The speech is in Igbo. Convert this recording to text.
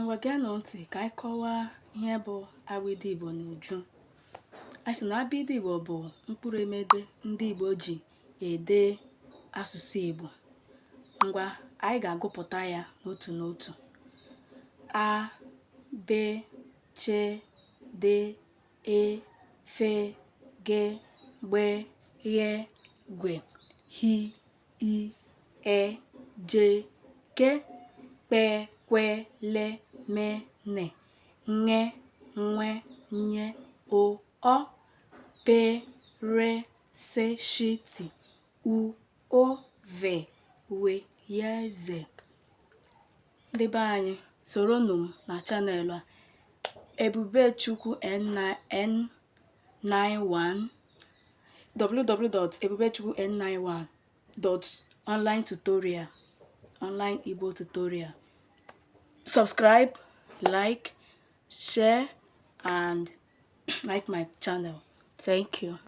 Ngwa geenụ ntị ka anyị kọwaa ihe bụ abịdị Igbo n'uju. A sị na abịdị Igbo bụ mkpụrụ edemede ndị Igbo ji ede asụsụ Igbo. Ngwa anyị ga-agụpụta ya n'otu n'otu. A, B, Ch, D, E, F, G, Gb, Gh, Gw, H, I, E, J, K, P, Q, L, M, N, Ñ, Nw, Ny, O, Ọ, P, R, S, Sh, T, U, O, V, W, Y, Z. Ndị be anyị, soronụ m na chanel a Ebubechukwu N91 www.ebubechukwu991.online tutorial, online Igbo tutorial. Subscribe, like, share, and like my channel. Thank you.